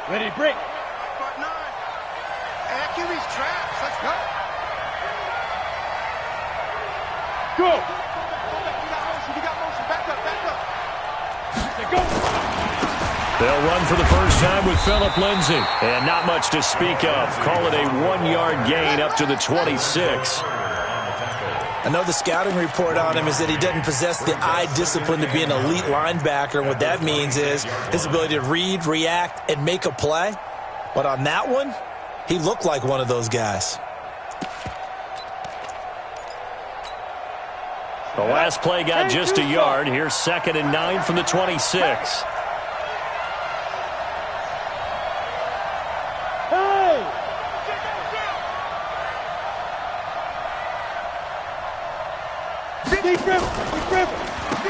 Ready, break. Part 9. Accuracy's traps. Let's go. Go. You got motion. Back up. Let's go. They'll run for the first time with Phillip Lindsay. And not much to speak of. Call it a 1-yard gain up to the 26. I know the scouting report on him is that he doesn't possess the eye discipline to be an elite linebacker. And what that means is his ability to read, react, and make a play. But on that one, he looked like one of those guys. The last play got just a yard. Here's 2nd and 9 from the 26.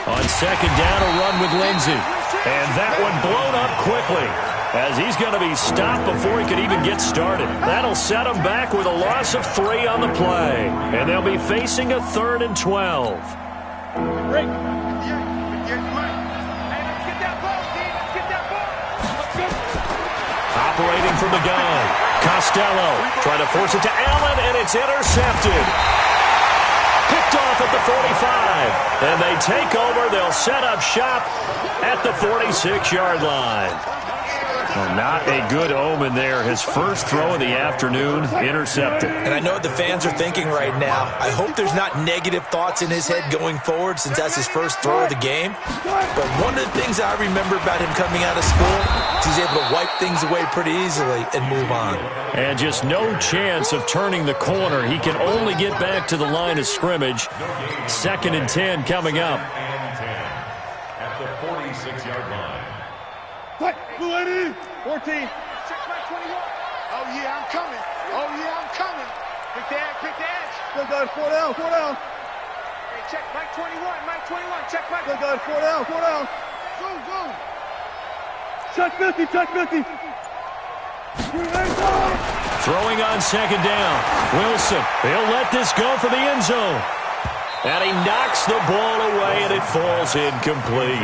On 2nd down, a run with Lindsay. And that one blown up quickly, as he's going to be stopped before he could even get started. That'll set him back with a loss of 3 on the play. And they'll be facing a 3rd and 12. Break. Operating from the gun. Costello trying to force it to Allen, and it's intercepted. Picked off at the 45. And they take over. They'll set up shop at the 46-yard line. Well, not a good omen there. His first throw of the afternoon, intercepted. And I know what the fans are thinking right now. I hope there's not negative thoughts in his head going forward since that's his first throw of the game. But one of the things I remember about him coming out of school is he's able to wipe things away pretty easily and move on. And just no chance of turning the corner. He can only get back to the line of scrimmage. 2nd and 10 coming up. At the 46-yard line. Fight. 14. Check back 21. Oh, yeah, I'm coming. Pick the edge. Still got 4 down. Hey, check Mike 21. Check Mike. Still got 4 down. Go. Check 50. Throwing on 2nd down. Wilson, he'll let this go for the end zone. And he knocks the ball away, and it falls incomplete.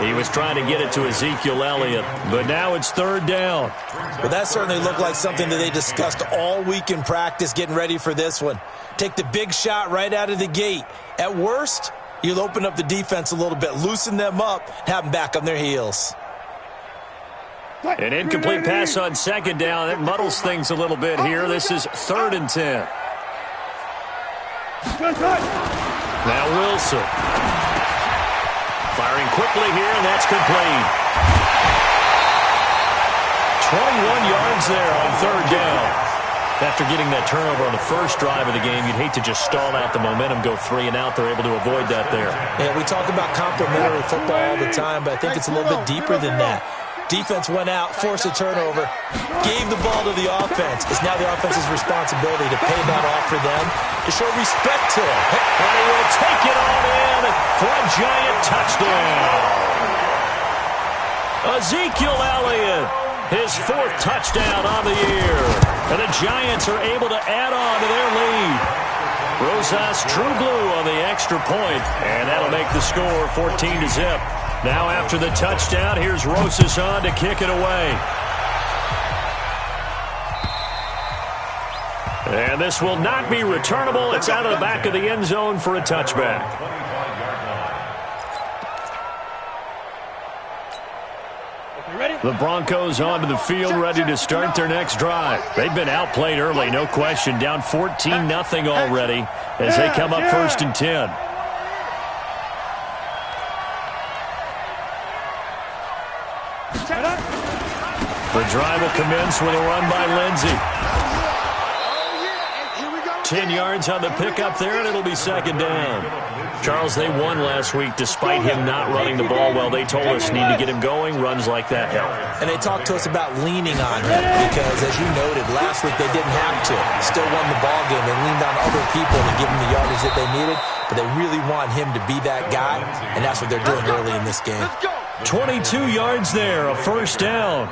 He was trying to get it to Ezekiel Elliott, but now it's 3rd down. Well, that certainly looked like something that they discussed all week in practice getting ready for this one. Take the big shot right out of the gate. At worst, you'll open up the defense a little bit, loosen them up, have them back on their heels. An incomplete pass on 2nd down. It muddles things a little bit here. This is 3rd and 10. Now Wilson. Firing quickly here, and that's complete. 21 yards there on 3rd down. After getting that turnover on the first drive of the game, you'd hate to just stall out the momentum, go 3 and out. They're able to avoid that there. Yeah, we talk about complementary football all the time, but I think it's a little bit deeper than that. Defense went out, forced a turnover, gave the ball to the offense. It's now the offense's responsibility to pay that off for them, to show respect to them. And he will take it all in for a giant touchdown. Ezekiel Elliott, his 4th touchdown on the year. And the Giants are able to add on to their lead. Rosas true blue on the extra point, and that'll make the score 14-0. Now after the touchdown, here's Rosas on to kick it away. And this will not be returnable. It's out of the back of the end zone for a touchback. The Broncos onto the field, ready to start their next drive. They've been outplayed early, no question. Down 14-0 already as they come up 1st and 10. The drive will commence with a run by Lindsay. 10 yards on the pickup there, and it'll be 2nd down. Charles, they won last week despite him not running the ball well. They told us need to get him going. Runs like that help. And they talked to us about leaning on him because, as you noted, last week they didn't have to. Still won the ball game. They leaned on other people to give them the yardage that they needed, but they really want him to be that guy, and that's what they're doing early in this game. 22 yards there, a 1st down.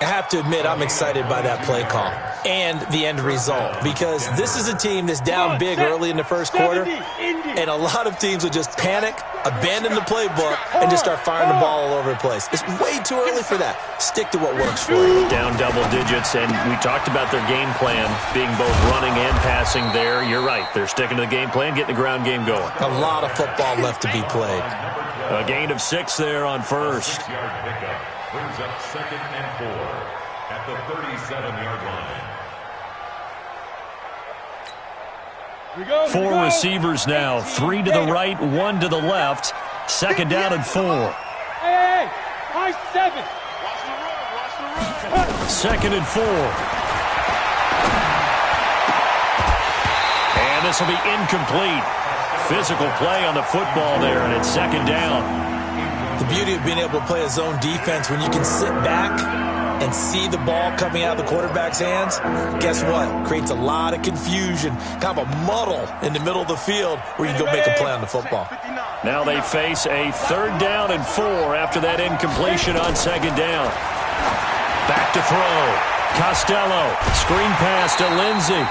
I have to admit, I'm excited by that play call and the end result, because this is a team that's down big early in the first quarter, and a lot of teams will just panic, abandon the playbook, and just start firing the ball all over the place. It's way too early for that. Stick to what works for you. Down double digits, and we talked about their game plan being both running and passing there. You're right. They're sticking to the game plan, getting the ground game going. A lot of football left to be played. A gain of 6 there on first. Brings up 2nd and 4 at the 37-yard line. 4 receivers now, 3 to the right, 1 to the left. 2nd down and 4. Hey, high 7. Watch the run. 2nd and 4. And this will be incomplete. Physical play on the football there, and it's 2nd down. The beauty of being able to play a zone defense when you can sit back and see the ball coming out of the quarterback's hands, guess what? Creates a lot of confusion, kind of a muddle in the middle of the field where you can go make a play on the football. Now they face a 3rd down and 4 after that incompletion on 2nd down. Back to throw. Costello. Screen pass to Lindsey.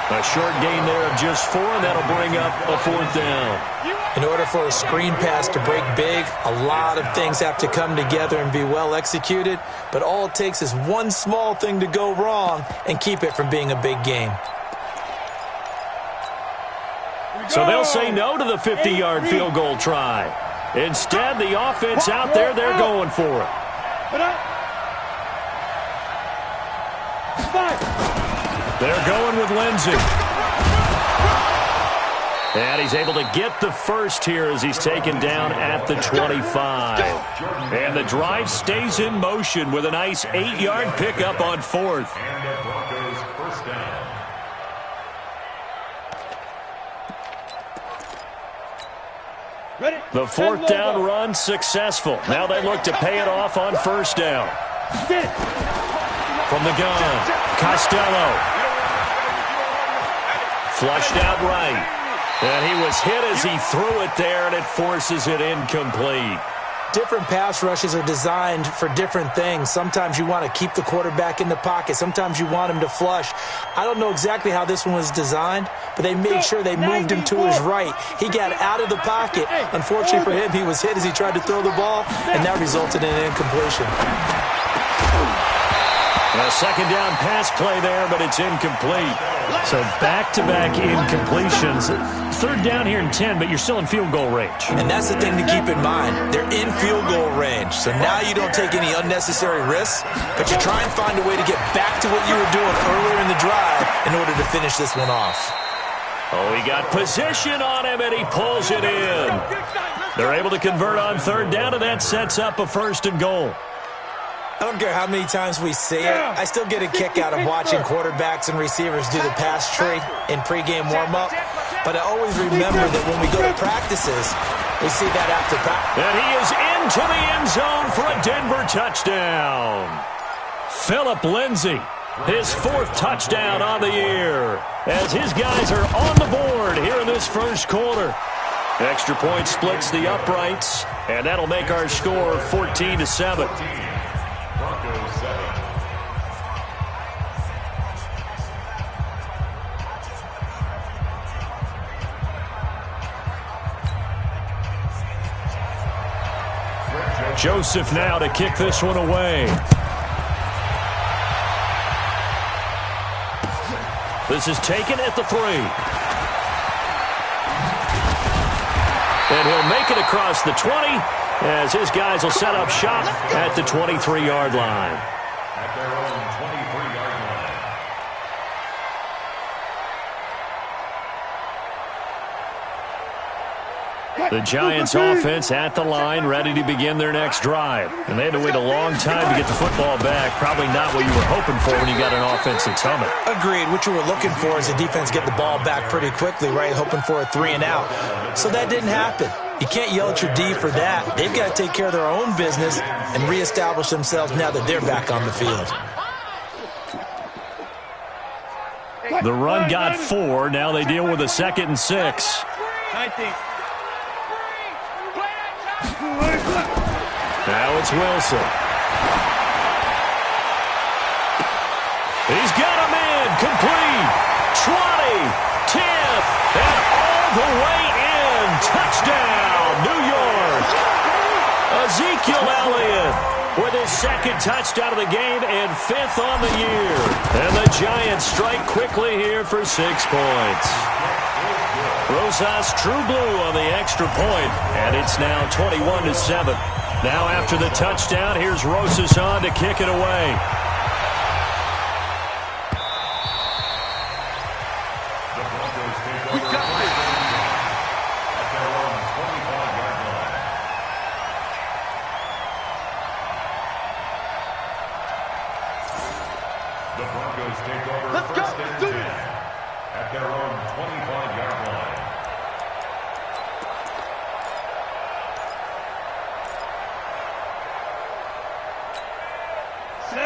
A short gain there of just 4, and that'll bring up a 4th down. In order for a screen pass to break big, a lot of things have to come together and be well executed, but all it takes is one small thing to go wrong and keep it from being a big game. So they'll say no to the 50-yard field goal try. Instead, the offense out there, they're going for it. They're going with Lindsey. And he's able to get the first here as he's taken down at the 25. And the drive stays in motion with a nice 8-yard pickup on 4th. And the Broncos first down. The 4th down run successful. Now they look to pay it off on 1st down. From the gun, Costello. Flushed out right. And he was hit as he threw it there, and it forces it incomplete. Different pass rushes are designed for different things. Sometimes you want to keep the quarterback in the pocket. Sometimes you want him to flush. I don't know exactly how this one was designed, but they made sure they moved him to his right. He got out of the pocket. Unfortunately for him, he was hit as he tried to throw the ball, and that resulted in an incompletion. A 2nd down pass play there, but it's incomplete. So back-to-back incompletions. 3rd down here and 10, but you're still in field goal range. And that's the thing to keep in mind. They're in field goal range. So now you don't take any unnecessary risks, but you try and find a way to get back to what you were doing earlier in the drive in order to finish this one off. Oh, he got position on him, and he pulls it in. They're able to convert on 3rd down, and that sets up a 1st and goal. I don't care how many times we see it. I still get a kick out of watching quarterbacks and receivers do the pass tree in pregame warm-up. But I always remember that when we go to practices, we see that after practice. And he is into the end zone for a Denver touchdown. Phillip Lindsay, his 4th touchdown on the year, as his guys are on the board here in this first quarter. Extra point splits the uprights, and that'll make our score 14-7. Broncos 7. Joseph now to kick this one away. This is taken at the 3. And he'll make it across the 20 as his guys will set up shop at the 23-yard line. At their own 23-yard line. The Giants offense at the line, ready to begin their next drive. And they had to wait a long time to get the football back. Probably not what you were hoping for when you got an offense that's humming. Agreed. What you were looking for is the defense get the ball back pretty quickly, right? Hoping for a 3 and out. So that didn't happen. You can't yell at your D for that. They've got to take care of their own business and reestablish themselves now that they're back on the field. The run got 4. Now they deal with a 2nd and 6. 19. Now it's Wilson. He's got him in. Complete. 20. 10. And all the way in. Touchdown, New York. Ezekiel Elliott with his second touchdown of the game and 5th on the year. And the Giants strike quickly here for 6 points. Rosas True Blue on the extra point, and it's now 21-7. Now after the touchdown, here's Rosas on to kick it away.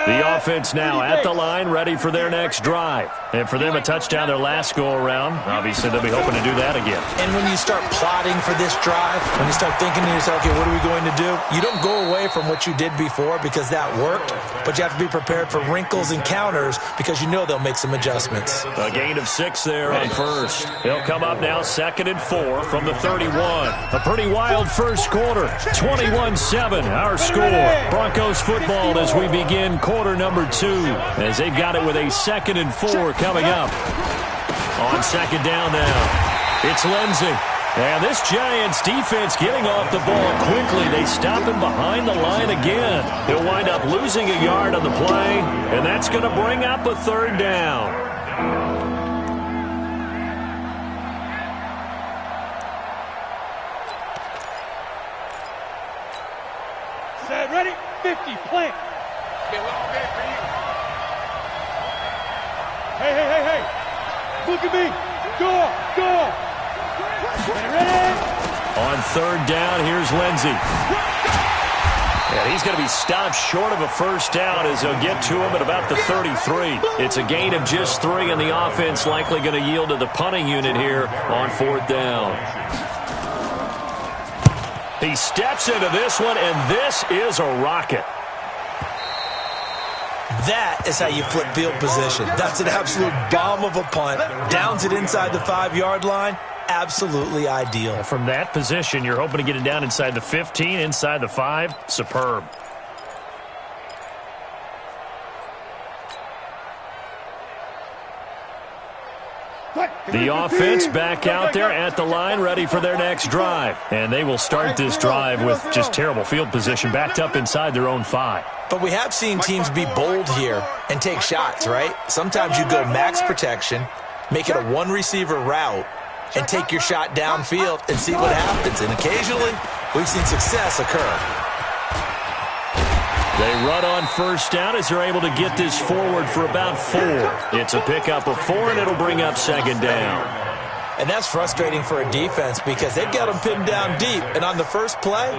The offense now at the line, ready for their next drive. And for them, a touchdown their last go-around. Obviously, they'll be hoping to do that again. And when you start plotting for this drive, when you start thinking to yourself, okay, what are we going to do? You don't go away from what you did before because that worked, but you have to be prepared for wrinkles and counters because you know they'll make some adjustments. A gain of 6 there on first. He'll come up now 2nd and 4 from the 31. A pretty wild first quarter. 21-7, our score. Broncos football as we begin quarter number 2, as they've got it with a 2nd and 4 coming up. On 2nd down now, it's Lindsey. And this Giants defense getting off the ball quickly. They stop him behind the line again. He'll wind up losing a yard on the play, and that's going to bring up a 3rd down. Set, ready, 50, plant. Hey. Look at me. Go. Ready? On 3rd down, here's Lindsey. And he's going to be stopped short of a 1st down as they'll get to him at about the 33. It's a gain of just 3, and the offense likely going to yield to the punting unit here on 4th down. He steps into this one, and this is a rocket. That is how you flip field position. That's an absolute bomb of a punt. Downs it inside the 5-yard line. Absolutely ideal. From that position, you're hoping to get it down inside the 15, inside the 5. Superb. The offense back out there at the line, ready for their next drive. And they will start this drive with just terrible field position, backed up inside their own 5. But we have seen teams be bold here and take shots, right? Sometimes you go max protection, make it a one-receiver route, and take your shot downfield and see what happens. And occasionally, we've seen success occur. They run on 1st down as they're able to get this forward for about 4. It's a pickup of 4, and it'll bring up 2nd down. And that's frustrating for a defense because they've got them pinned down deep. And on the first play,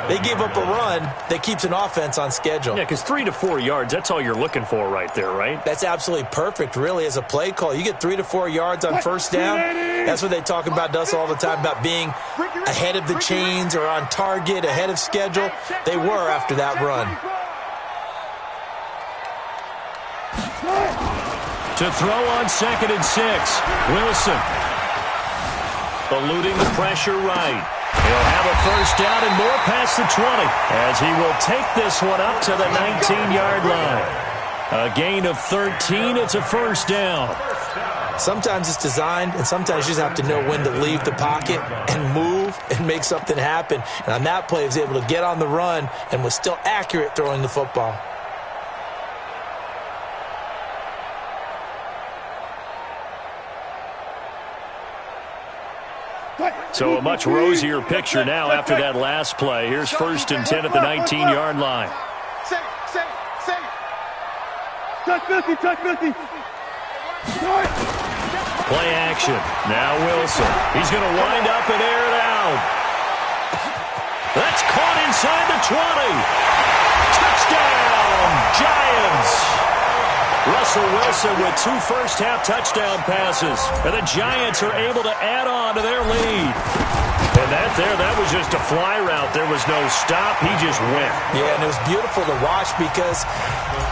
they give up a run that keeps an offense on schedule. Yeah, because 3 to 4 yards, that's all you're looking for right there, right? That's absolutely perfect, really, as a play call. You get 3 to 4 yards on 1st down. That's what they talk about us all the time, about being ahead of the chains or on target, ahead of schedule. They were after that run. To throw on 2nd and 6, Wilson. Eluding the pressure right. He'll have a 1st down and more past the 20 as he will take this one up to the 19-yard line. A gain of 13. It's a 1st down. Sometimes it's designed, and sometimes you just have to know when to leave the pocket and move and make something happen. And on that play, he was able to get on the run and was still accurate throwing the football. So a much rosier picture now after that last play. Here's 1st and 10 at the 19-yard line. Touch 50. Play action. Now Wilson. He's going to wind up and air it out. That's caught inside the 20. Touchdown, Giants. Russell Wilson with 2 first-half touchdown passes. And the Giants are able to add on to their lead. And that was just a fly route. There was no stop. He just went. Yeah, and it was beautiful to watch because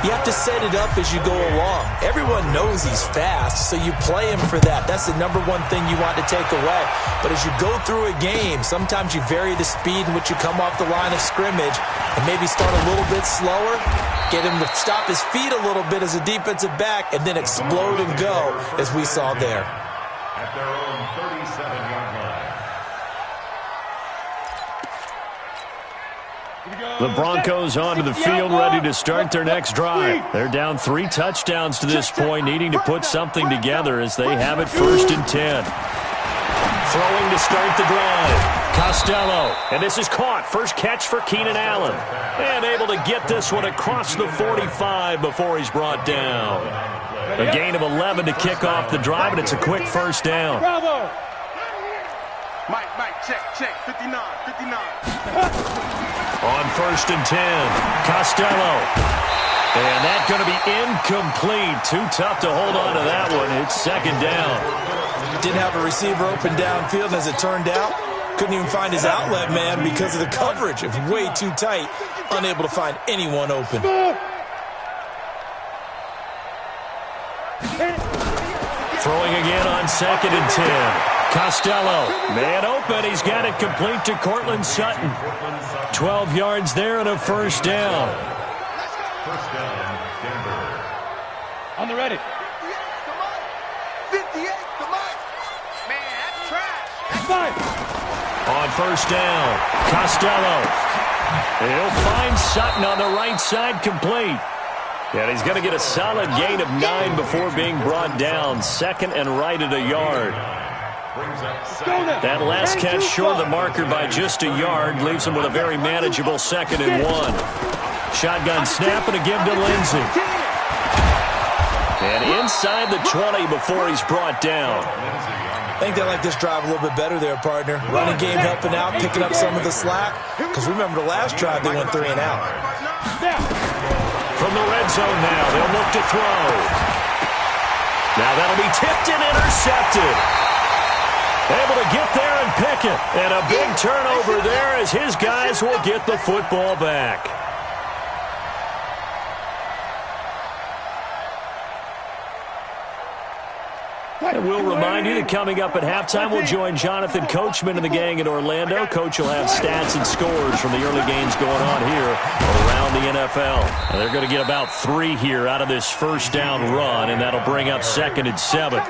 you have to set it up as you go along. Everyone knows he's fast, so you play him for that. That's the number one thing you want to take away. But as you go through a game, sometimes you vary the speed in which you come off the line of scrimmage and maybe start a little bit slower, get him to stop his feet a little bit as a defensive back, and then explode and go, as we saw there. At their own 37-yard line. The Broncos onto the field, ready to start their next drive. They're down 3 touchdowns to this point, needing to put something together as they have it 1st and 10. Throwing to start the drive. Costello, and this is caught. First catch for Keenan Allen. And able to get this one across the 45 before he's brought down. A gain of 11 to kick off the drive, and it's a quick first down. Bravo. Mike, check. 59. On 1st and 10, Costello. And that's going to be incomplete. Too tough to hold on to that one. It's 2nd down. Didn't have a receiver open downfield, and as it turned out, couldn't even find his outlet man because of the coverage. It was way too tight, unable to find anyone open. Throwing again on 2nd and 10. Costello, man open. He's got it complete to Cortland Sutton. 12 yards there and a first down. First down, Denver. On the ready. 58, come on. Man, that's trash. That's fine. On 1st down, Costello. He'll find Sutton on the right side, complete. And he's going to get a solid gain of 9 before being brought down. 2nd and right at a yard. That last catch short of the marker by just a yard leaves him with a very manageable 2nd and 1. Shotgun snap and a give to Lindsey. And inside the 20 before he's brought down. I think they like this drive a little bit better there, partner. Running game helping out, picking up some of the slack. Because remember the last drive, they went 3 and out. From the red zone now, they'll look to throw. Now that'll be tipped and intercepted. Able to get there and pick it. And a big turnover there as his guys will get the football back. And we'll remind you that coming up at halftime, we'll join Jonathan Coachman and the gang in Orlando. Coach will have stats and scores from the early games going on here around the NFL. And they're going to get about 3 here out of this first down run, and that'll bring up 2nd and 7.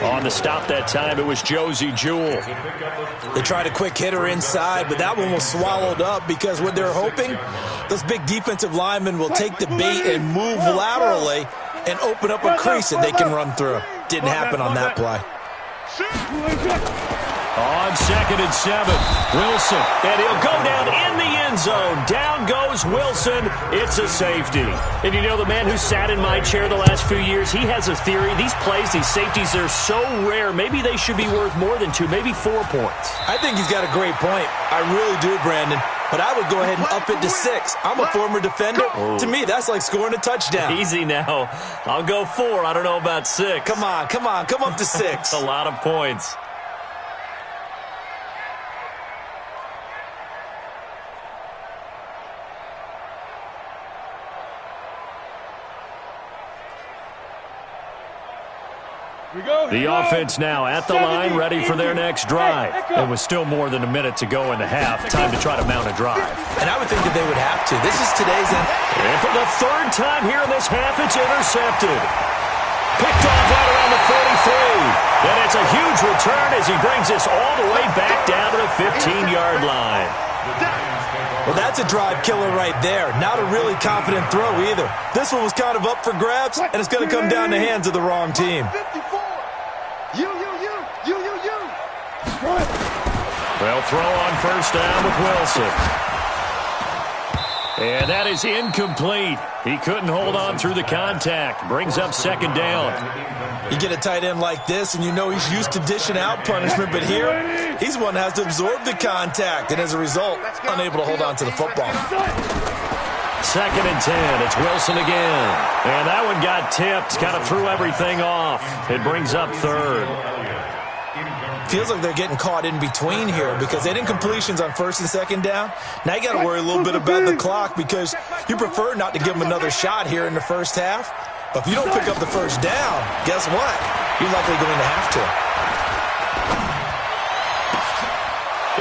On the stop that time, it was Josie Jewell. They tried a quick hitter inside, but that one was swallowed up because what they're hoping, those big defensive linemen will take the bait and move laterally and open up a crease that they can run through. Didn't happen on that play. On 2nd and 7, Wilson, and he'll go down in the end zone. Down goes Wilson. It's a safety. And you know, the man who sat in my chair the last few years, he has a theory. These plays, these safeties, they're so rare. Maybe they should be worth more than 2, maybe 4 points. I think he's got a great point. I really do, Brandon. But I would go ahead and up it to 6. I'm a former defender. Oh. To me, that's like scoring a touchdown. Easy now. I'll go 4. I don't know about 6. Come on. Come up to 6. A lot of points. The offense now at the line, ready for their next drive. And with still more than a minute to go in the half, time to try to mount a drive. And I would think that they would have to. This is today's end. And for the 3rd time here in this half, it's intercepted. Picked off right around the 43. And it's a huge return as he brings this all the way back down to the 15-yard line. Well, that's a drive killer right there. Not a really confident throw either. This one was kind of up for grabs, and it's going to come down the hands of the wrong team. They'll throw on 1st down with Wilson. And that is incomplete. He couldn't hold on through the contact. Brings up 2nd down. You get a tight end like this, and you know he's used to dishing out punishment, but here, he's one that has to absorb the contact, and as a result, unable to hold on to the football. 2nd and 10. It's Wilson again. And that one got tipped. Kind of threw everything off. It brings up 3rd. Feels like they're getting caught in between here because they didn't completions on 1st and 2nd down. Now you got to worry a little bit about the clock because you prefer not to give them another shot here in the first half. But if you don't pick up the first down, guess what? You're likely going to have to.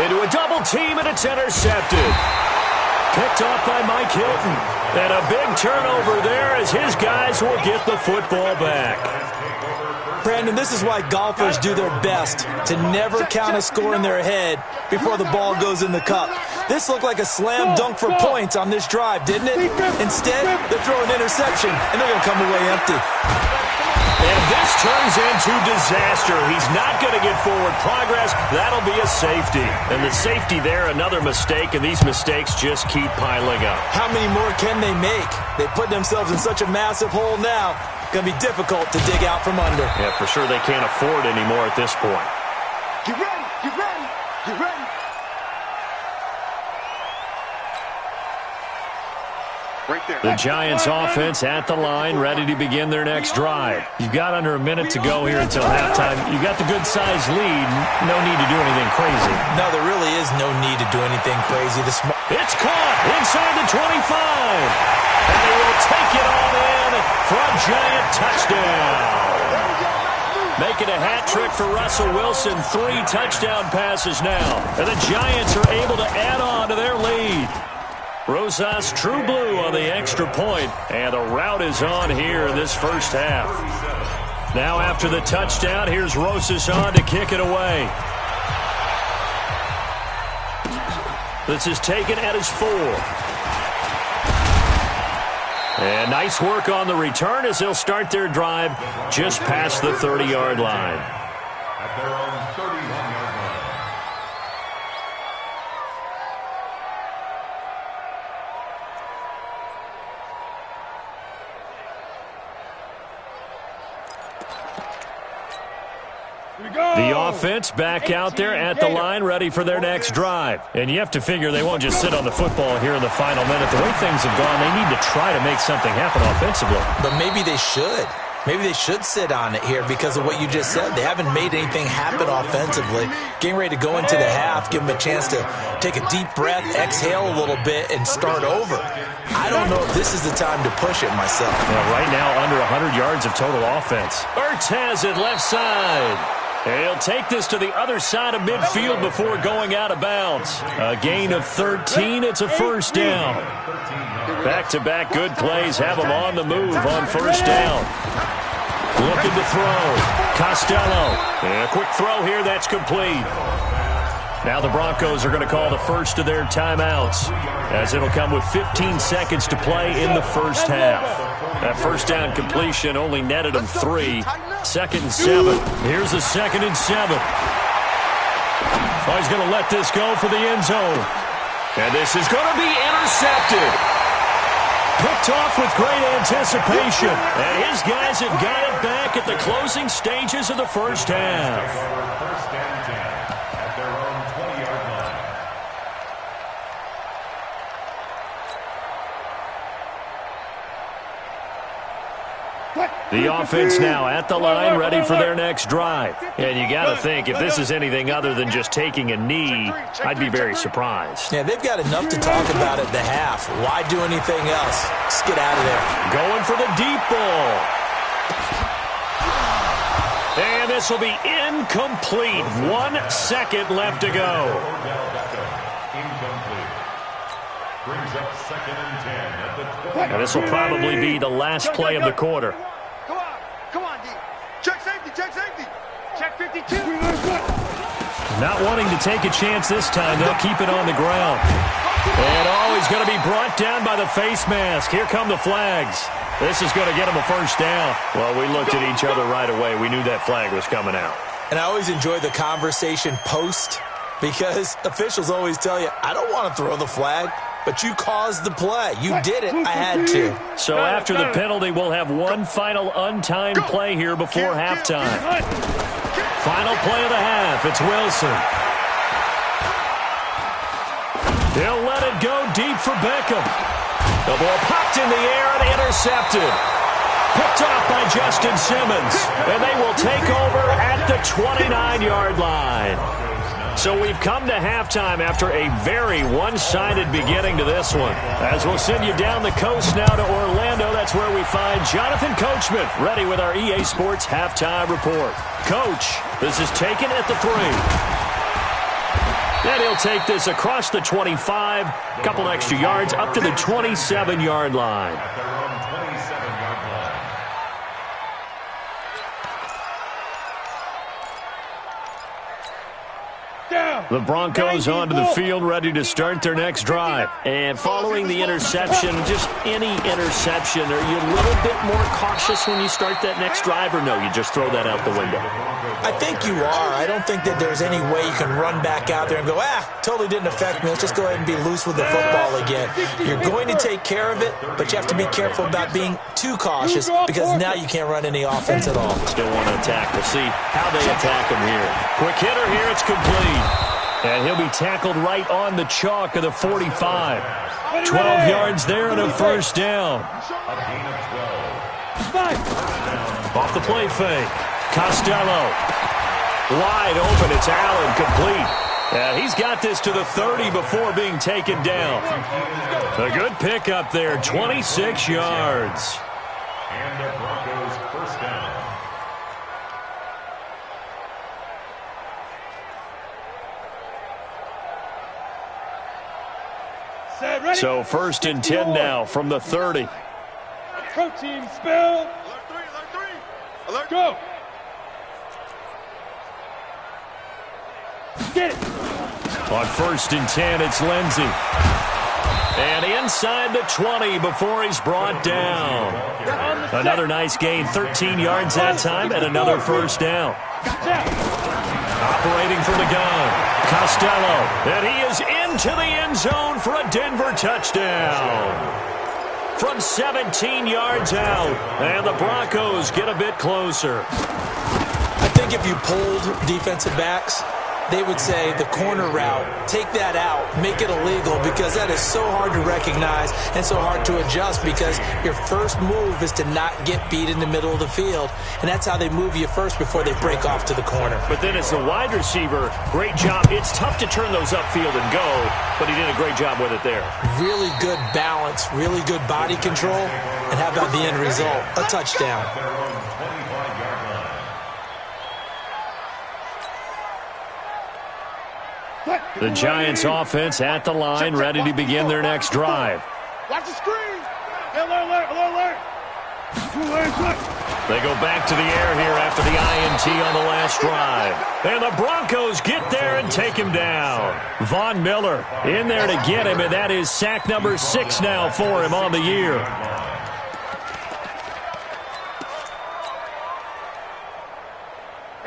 Into a double team, and it's intercepted. Picked off by Mike Hilton. And a big turnover there as his guys will get the football back. Brandon, this is why golfers do their best to never count a score in their head before the ball goes in the cup. This looked like a slam dunk for points on this drive, didn't it? Instead, they're throwing an interception, and they're going to come away empty. And this turns into disaster. He's not going to get forward progress. That'll be a safety. And the safety there, another mistake, and these mistakes just keep piling up. How many more can they make? They put themselves in such a massive hole now. Going to be difficult to dig out from under. Yeah, for sure they can't afford anymore at this point. Get ready, get ready, get ready. Right there. The Giants offense at the line, ready to begin their next drive. You've got under a minute to go here until halftime. You've got the good-sized lead. No need to do anything crazy. No, there really is no need to do anything crazy. It's caught inside the 25. And they will take it on in for a Giant touchdown. Making a hat trick for Russell Wilson. 3 touchdown passes now. And the Giants are able to add on to their lead. Rosas True Blue on the extra point, and the route is on here in this first half. Now after the touchdown, here's Rosas on to kick it away. This is taken at his 4. And nice work on the return as they'll start their drive just past the 30-yard line. At their own 31-yard line. The offense back out there at the line, ready for their next drive. And you have to figure they won't just sit on the football here in the final minute. The way things have gone, they need to try to make something happen offensively. But maybe they should. Maybe they should sit on it here because of what you just said. They haven't made anything happen offensively. Getting ready to go into the half, give them a chance to take a deep breath, exhale a little bit, and start over. I don't know if this is the time to push it myself. Well, right now, under 100 yards of total offense. Ertz has it left side. He'll take this to the other side of midfield before going out of bounds. A gain of 13. It's a first down. Back-to-back good plays have them on the move on first down. Looking to throw. Costello. And a quick throw here. That's complete. Now the Broncos are going to call the first of their timeouts, as it'll come with 15 seconds to play in the first half. That first down completion only netted them 3. 2nd and 7. Here's a 2nd and 7. Oh, he's going to let this go for the end zone. And this is going to be intercepted. Picked off with great anticipation. And his guys have got it back at the closing stages of the first half. First and 10 at their own 20-yard line. The offense now at the line, ready for their next drive. And you got to think, if this is anything other than just taking a knee, I'd be very surprised. Yeah, they've got enough to talk about at the half. Why do anything else? Just get out of there. Going for the deep ball. And this will be incomplete. 1 second left to go. Incomplete. Brings up 2nd and 10 at the 20. And this will probably be the last play of the quarter. Come on, D. Check safety, check safety. Check 52. Not wanting to take a chance this time, they'll keep it on the ground. And he's going to be brought down by the face mask. Here come the flags. This is going to get him a first down. Well, we looked at each other right away. We knew that flag was coming out. And I always enjoy the conversation post because officials always tell you, I don't want to throw the flag, but you caused the play. You did it. I had to. So after the penalty, we'll have one final untimed play here before halftime. Final play of the half. It's Wilson. He'll let it go deep for Beckham. The ball popped in the air and intercepted. Picked off by Justin Simmons. And they will take over at the 29-yard line. So we've come to halftime after a very one-sided beginning to this one. As we'll send you down the coast now to Orlando, that's where we find Jonathan Coachman, ready with our EA Sports Halftime Report. Coach, this is taken at the 3. And he'll take this across the 25, a couple extra yards, up to the 27-yard line. The Broncos onto the field, ready to start their next drive. And following the interception, just any interception, are you a little bit more cautious when you start that next drive, or no, you just throw that out the window? I think you are. I don't think that there's any way you can run back out there and go, totally didn't affect me. Let's just go ahead and be loose with the football again. You're going to take care of it, but you have to be careful about being too cautious because now you can't run any offense at all. Still want to attack. We'll see how they attack him here. Quick hitter here. It's complete. And he'll be tackled right on the chalk of the 45. 12 yards there and a first down. Off the play fake. Costello. Wide open. It's Allen, complete. He's got this to the 30 before being taken down. A good pickup there, 26 yards. And the Broncos first down. So first and 10 now from the 30. Protein spill. Alert 3, alert 3. Alert. Go. Get it. On first and 10, it's Lindsey. And inside the 20 before he's brought down. Another nice gain, 13 yards that time, and another first down. Operating from the gun, Costello. And he is into the end zone for a Denver touchdown. From 17 yards out, and the Broncos get a bit closer. I think if you polled defensive backs, they would say the corner route, take that out, make it illegal, because that is so hard to recognize and so hard to adjust, because your first move is to not get beat in the middle of the field, and that's how they move you first before they break off to the corner. But then as the wide receiver, great job. It's tough to turn those upfield and go, but he did a great job with it there. Really good balance, really good body control, and how about the end result? A touchdown. The Giants offense at the line, ready to begin their next drive. Watch the screen. Alert, alert. They go back to the air here after the INT on the last drive. And the Broncos get there and take him down. Von Miller in there to get him, and that is sack number 6 now for him on the year.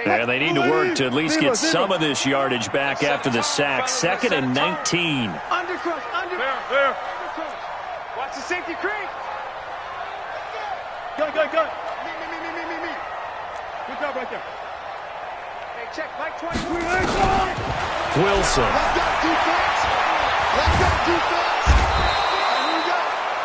And they need to work to at least get some of this yardage back after the sack. 2nd and 19. Undercrush. There. Watch the safety creep. Go. Me. Good job right there. Hey, check. Mike 20. Wilson. Let's go defense.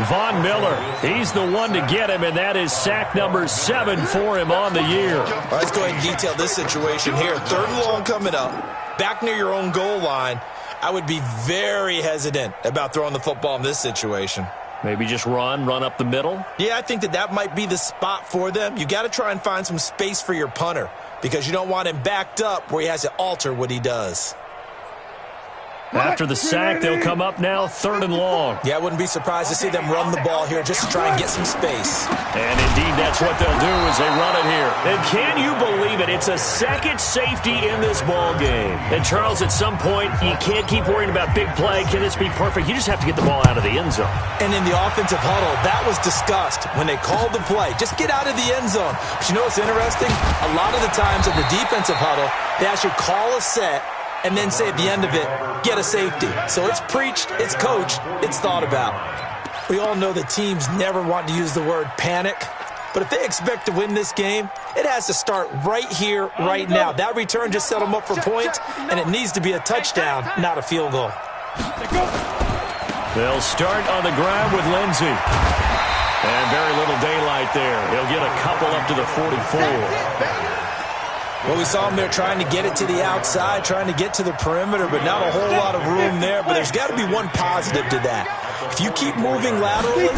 Von Miller, he's the one to get him, and that is sack number 7 for him on the year. Let's go ahead and detail this situation here. 3rd and long coming up, back near your own goal line. I would be very hesitant about throwing the football in this situation. Maybe just run up the middle? Yeah, I think that might be the spot for them. You got to try and find some space for your punter because you don't want him backed up where he has to alter what he does. After the sack, they'll come up now 3rd and long. Yeah, I wouldn't be surprised to see them run the ball here just to try and get some space. And indeed, that's what they'll do as they run it here. And can you believe it? It's a second safety in this ball game. And Charles, at some point, you can't keep worrying about big play. Can this be perfect? You just have to get the ball out of the end zone. And in the offensive huddle, that was discussed when they called the play. Just get out of the end zone. But you know what's interesting? A lot of the times in the defensive huddle, they actually call a set and then say at the end of it, get a safety. So it's preached, it's coached, it's thought about. We all know that teams never want to use the word panic, but if they expect to win this game, it has to start right here, right now. That return just set them up for points, and it needs to be a touchdown, not a field goal. They'll start on the ground with Lindsey. And very little daylight there. He'll get a couple up to the 44. Well, we saw him there trying to get it to the outside, trying to get to the perimeter, but not a whole lot of room there. But there's got to be one positive to that. If you keep moving laterally,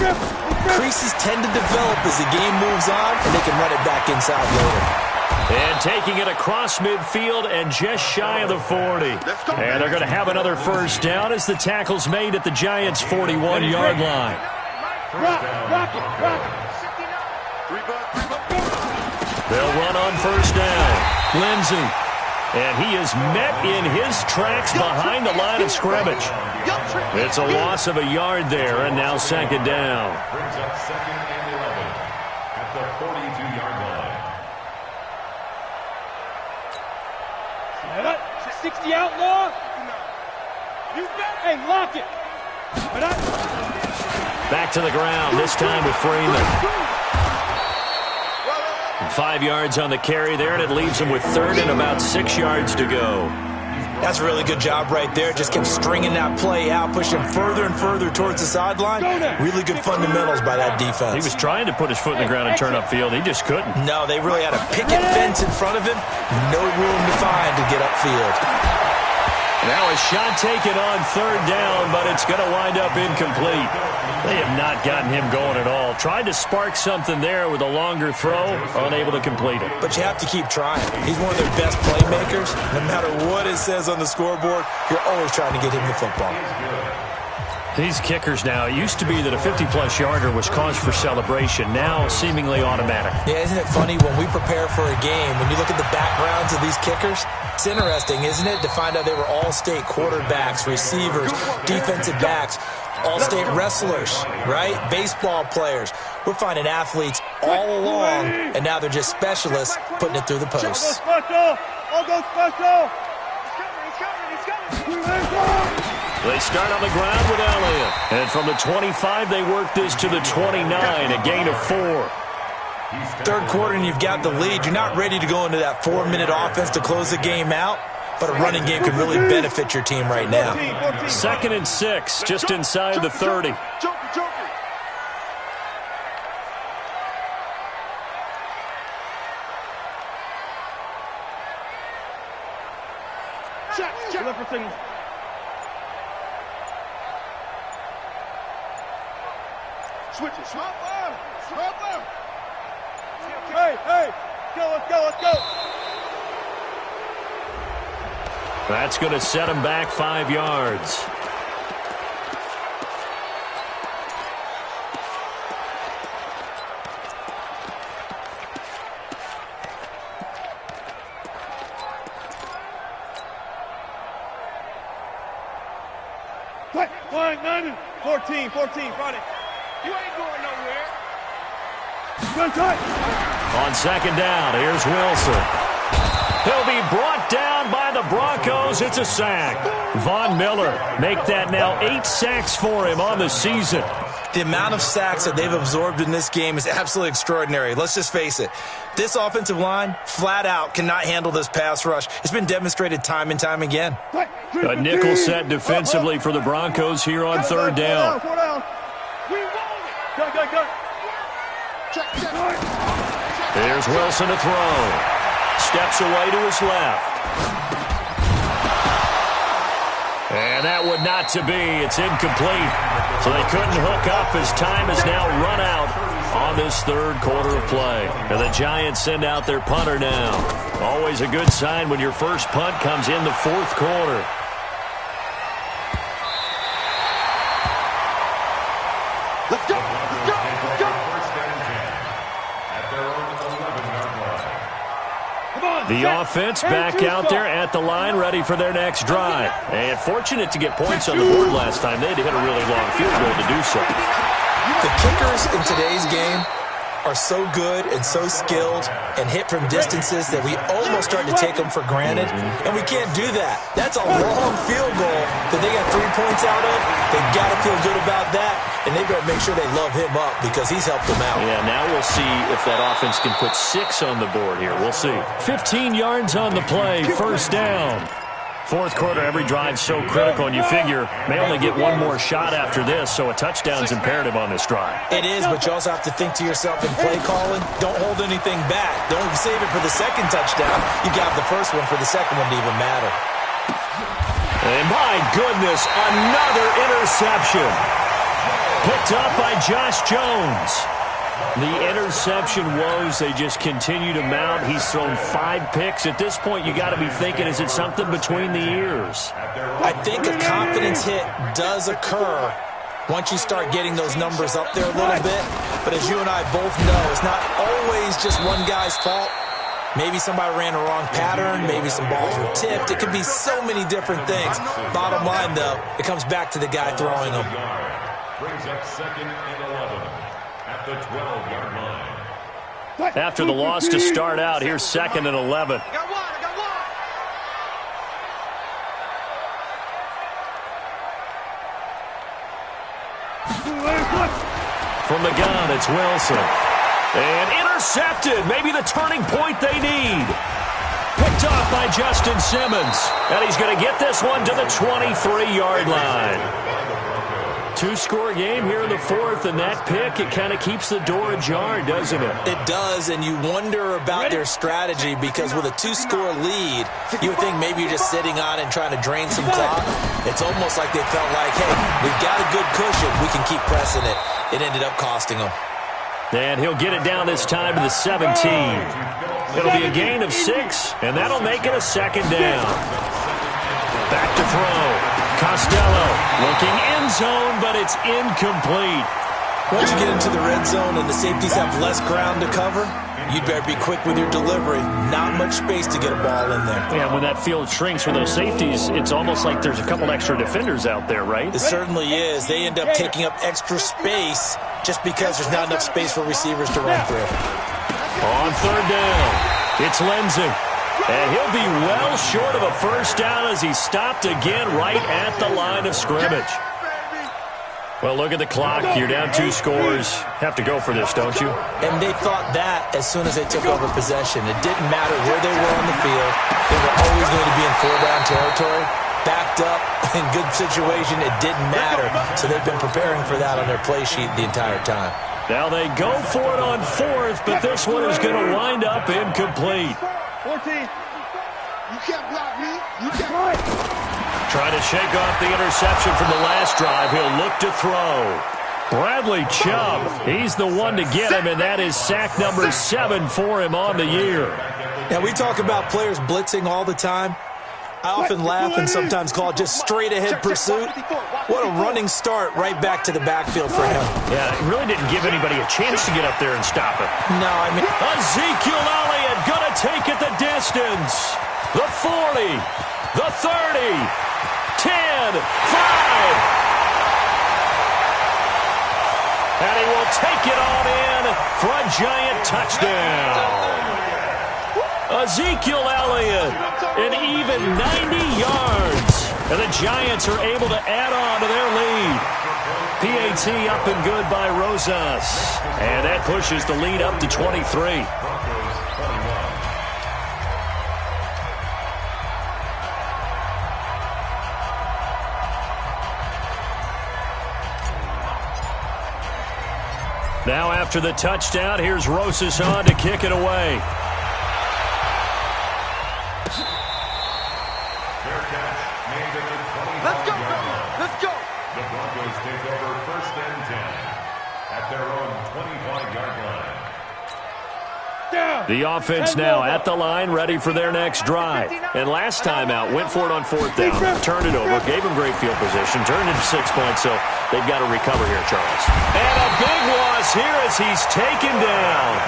creases tend to develop as the game moves on, and they can run it back inside later. And taking it across midfield and just shy of the 40. And they're going to have another first down as the tackle's made at the Giants' 41-yard line. They'll run on first down. Lindsey. And he is met in his tracks behind the line of scrimmage. It's a loss of a yard there, and now second down. Brings up second and 11 at the 42-yard line. 60 outlaw. Hey, lock it. Back to the ground, this time with Freeman. And 5 yards on the carry there, and it leaves him with third and about 6 yards to go. That's a really good job right there. Just kept stringing that play out, pushing further and further towards the sideline. Really good fundamentals by that defense. He was trying to put his foot in the ground and turn upfield. He just couldn't. No, they really had a picket fence in front of him. No room to find to get upfield. Now a shot taken on third down, but it's going to wind up incomplete. They have not gotten him going at all. Tried to spark something there with a longer throw, unable to complete it. But you have to keep trying. He's one of their best playmakers. No matter what it says on the scoreboard, you're always trying to get him the football. These kickers now, it used to be that a 50-plus yarder was cause for celebration. Now seemingly automatic. Yeah, isn't it funny when we prepare for a game, when you look at the backgrounds of these kickers, it's interesting, isn't it, to find out they were all-state quarterbacks, receivers, defensive backs, all-state wrestlers, right? Baseball players. We're finding athletes all along, and now they're just specialists putting it through the posts. I'll go special. They start on the ground with Elliott. And from the 25, they work this to the 29, a gain of 4. Third quarter and you've got the lead. You're not ready to go into that 4-minute offense to close the game out, but a running game could really benefit your team right now. 2nd and 6, just inside the 30. Look for signal. Switch it. Swap left. Swap left. Hey, let's go. That's going to set him back 5 yards. Flying 90. 14, Friday. You ain't going nowhere. On second down, here's Wilson. He'll be brought down by the Broncos. It's a sack. Von Miller make that now 8 sacks for him on the season. The amount of sacks that they've absorbed in this game is absolutely extraordinary. Let's just face it. This offensive line, flat out, cannot handle this pass rush. It's been demonstrated time and time again. A nickel set defensively for the Broncos here on third down. Here's Wilson to throw. Steps away to his left. And that would not to be. It's incomplete. So they couldn't hook up as time has now run out on this third quarter of play. And the Giants send out their punter now. Always a good sign when your first punt comes in the fourth quarter. Let's go. The offense back out there at the line, ready for their next drive. And fortunate to get points on the board last time. They had to hit a really long field goal to do so. The kickers in today's game are so good and so skilled and hit from distances that we almost start to take them for granted. And we can't do that. That's a long field goal that they got 3 points out of. They got to feel good about that. And they better make sure they love him up because he's helped them out. Yeah, now we'll see if that offense can put 6 on the board here. We'll see. 15 yards on the play, first down. Fourth quarter, every drive so critical, and you figure may only get one more shot after this, so a touchdown's imperative on this drive. It is, but you also have to think to yourself in play calling, don't hold anything back. Don't save it for the second touchdown. You got the first one for the second one to even matter. And my goodness, another interception. Picked up by Josh Jones. The interception woes, they just continue to mount. He's thrown 5 picks. At this point, you got to be thinking, is it something between the ears? I think a confidence hit does occur once you start getting those numbers up there a little bit. But as you and I both know, it's not always just one guy's fault. Maybe somebody ran a wrong pattern. Maybe some balls were tipped. It could be so many different things. Bottom line, though, it comes back to the guy throwing them. Brings up 2nd and 11 at the 12-yard line. After the loss to start out, here's 2nd and 11. From the gun, it's Wilson. And intercepted. Maybe the turning point they need. Picked off by Justin Simmons. And he's going to get this one to the 23-yard line. 2-score game here in the fourth, and that pick, it kind of keeps the door ajar, doesn't it? It does, and you wonder about their strategy because with a 2-score lead, you would think maybe you're just sitting on it and trying to drain some clock. It's almost like they felt like, hey, we've got a good cushion. We can keep pressing it. It ended up costing them. And he'll get it down this time to the 17. It'll be a gain of 6, and that'll make it a 2nd down. Back to throw. Costello looking end zone, but it's incomplete. Once you get into the red zone and the safeties have less ground to cover, you'd better be quick with your delivery. Not much space to get a ball in there. Yeah, when that field shrinks for those safeties, it's almost like there's a couple extra defenders out there, right? It certainly is. They end up taking up extra space just because there's not enough space for receivers to run through. On 3rd down, it's Lindsey. And he'll be well short of a first down as he stopped again right at the line of scrimmage. Well, look at the clock. You're down 2 scores. Have to go for this, don't you? And they thought that as soon as they took over possession. It didn't matter where they were on the field. They were always going to be in 4-down territory. Backed up, in good situation, it didn't matter. So they've been preparing for that on their play sheet the entire time. Now they go for it on 4th, but this one is going to wind up incomplete. 14. You can't block me. You can't. Trying to shake off the interception from the last drive. He'll look to throw. Bradley Chubb, he's the one to get him, and that is sack number 7 for him on the year. Now, we talk about players blitzing all the time. I often laugh and sometimes call it just straight-ahead pursuit. What a running start right back to the backfield for him. Yeah, it really didn't give anybody a chance to get up there and stop it. No, I mean... Ezekiel Elliott going to take it the distance. The 40, the 30, 10, 5. And he will take it on in for a giant touchdown. Ezekiel Elliott, an even 90 yards. And the Giants are able to add on to their lead. PAT up and good by Rosas. And that pushes the lead up to 23. Now after the touchdown, here's Rosas on to kick it away. Let's go, let's go. The Broncos take over 1st and 10 at their own 25-yard line. The offense now at the line, ready for their next drive. And last time out, went for it on 4th down, turned it over, gave him great field position, turned into 6 points, so they've got to recover here, Charles. And a big loss here as he's taken down.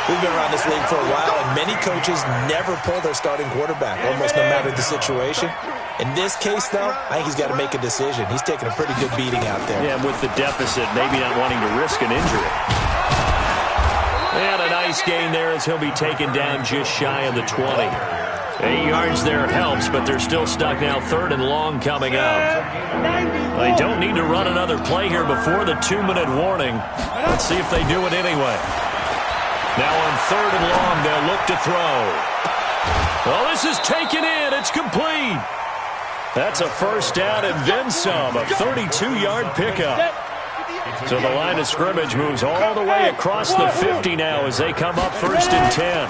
We've been around this league for a while, and many coaches never pull their starting quarterback, almost no matter the situation. In this case, though, I think he's got to make a decision. He's taking a pretty good beating out there. Yeah, with the deficit, maybe not wanting to risk an injury. And a nice gain there as he'll be taken down just shy of the 20. 8 yards there helps, but they're still stuck now 3rd and long coming up. They don't need to run another play here before the 2-minute warning. Let's see if they do it anyway. Now on 3rd and long, they'll look to throw. Well, this is taken in. It's complete. That's a first down and then some, a 32-yard pickup. So the line of scrimmage moves all the way across the 50 now as they come up 1st and 10.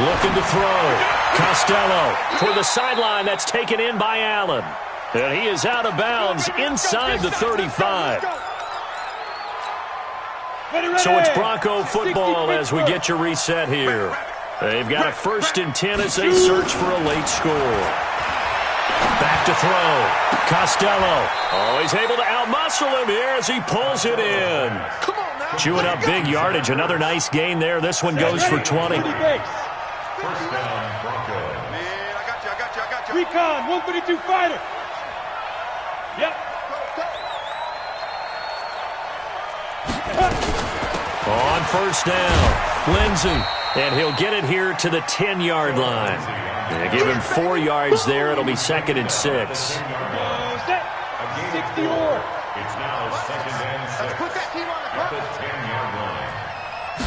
Looking to throw. Costello for the sideline. That's taken in by Allen. And he is out of bounds inside the 35. So it's Bronco football as we get you reset here. They've got a 1st and 10 as they search for a late score. Back to throw. Costello always able to outmuscle him here as he pulls it in. Chewing up big yardage. Another nice gain there. This one goes for 20. First down, Bronco. Man, I got you. Recon, 132 fighter. Yep. On first down, Lindsey. And he'll get it here to the 10-yard line. They give him 4 yards there. It'll be 2nd and 6. Set. 60 more. It's now 2nd and 6 Put that team on the at the 10-yard line.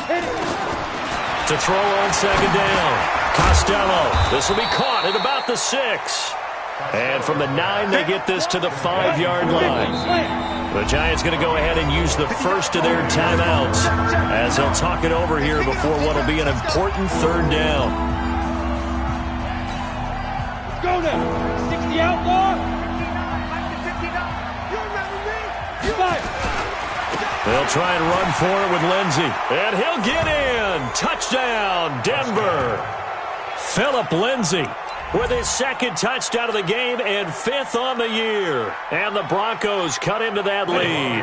Hit it. To throw on 2nd down. Costello. This will be caught at about the 6. And from the 9, they get this to the 5-yard line. The Giants going to go ahead and use the first of their timeouts as they'll talk it over here before what will be an important 3rd down. Let's go now. 60 outlaw. 5. They'll try and run for it with Lindsey. And he'll get in. Touchdown, Denver. Philip Lindsey with his 2nd touchdown of the game and 5th on the year. And the Broncos cut into that lead.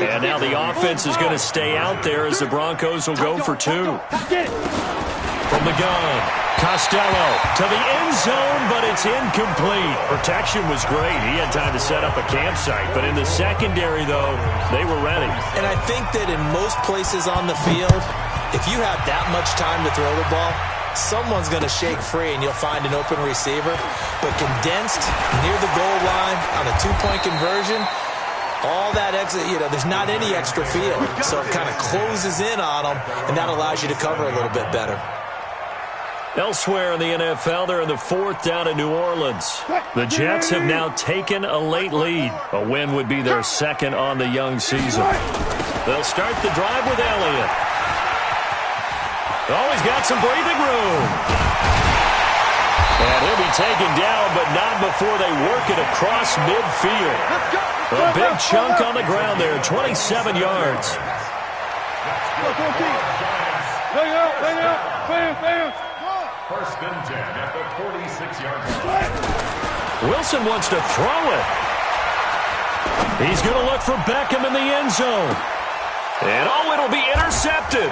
And now the offense is going to stay out there as the Broncos will go for 2. From the gun, Costello to the end zone, but it's incomplete. Protection was great. He had time to set up a campsite. But in the secondary, though, they were ready. And I think that in most places on the field, if you have that much time to throw the ball, someone's going to shake free and you'll find an open receiver. But condensed near the goal line on a 2-point conversion, all that exit, there's not any extra field. So it kind of closes in on them, and that allows you to cover a little bit better. Elsewhere in the NFL, they're in the 4th down in New Orleans. The Jets have now taken a late lead. A win would be their 2nd on the young season. They'll start the drive with Elliott. Oh, he's got some breathing room. And he'll be taken down, but not before they work it across midfield. A big chunk on the ground there, 27 yards. Bam. 1st and 10 at the 46-yard line. Wilson wants to throw it. He's going to look for Beckham in the end zone. And it'll be intercepted.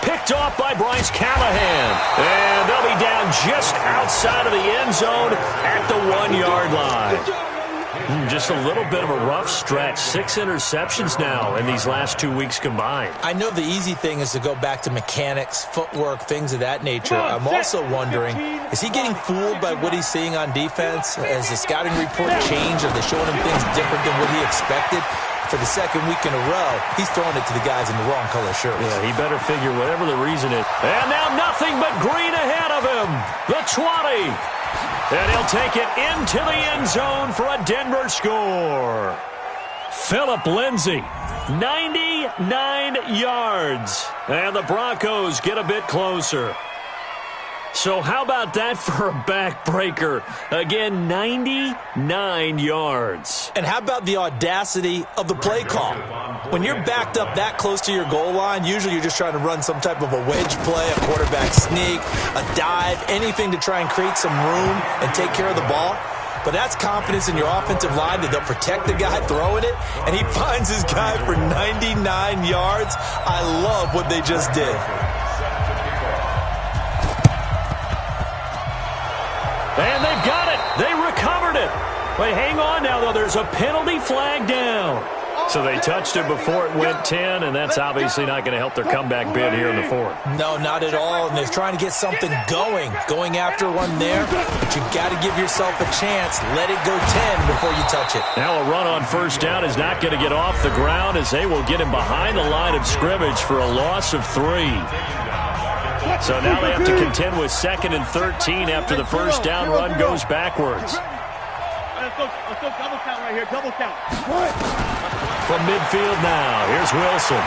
Picked off by Bryce Callahan. And they'll be down just outside of the end zone at the 1-yard line. Just a little bit of a rough stretch. 6 interceptions now in these last 2 weeks combined. I know the easy thing is to go back to mechanics, footwork, things of that nature. I'm also wondering, is he getting fooled by what he's seeing on defense? Has the scouting report changed? Are they showing him things different than what he expected? For the 2nd week in a row, he's throwing it to the guys in the wrong color shirts. Yeah, he better figure whatever the reason is. And now nothing but green ahead of him. The 20. And he'll take it into the end zone for a Denver score. Philip Lindsey, 99 yards. And the Broncos get a bit closer. So how about that for a backbreaker? Again, 99 yards. And how about the audacity of the play call? When you're backed up that close to your goal line, usually you're just trying to run some type of a wedge play, a quarterback sneak, a dive, anything to try and create some room and take care of the ball. But that's confidence in your offensive line that they'll protect the guy throwing it, and he finds his guy for 99 yards. I love what they just did. And they've got it. They recovered it. Wait, hang on now, though. There's a penalty flag down. So they touched it before it went 10, and that's obviously not going to help their comeback bid here in the 4th. No, not at all. And they're trying to get something going after one there. But you've got to give yourself a chance. Let it go 10 before you touch it. Now a run on first down is not going to get off the ground as they will get him behind the line of scrimmage for a loss of 3. So now they have to contend with 2nd and 13 after the first down run goes backwards. Let's go double count right here, double count. From midfield now, here's Wilson.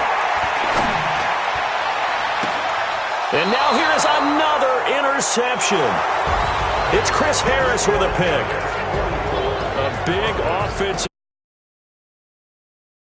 And now here's another interception. It's Chris Harris with a pick. A big offensive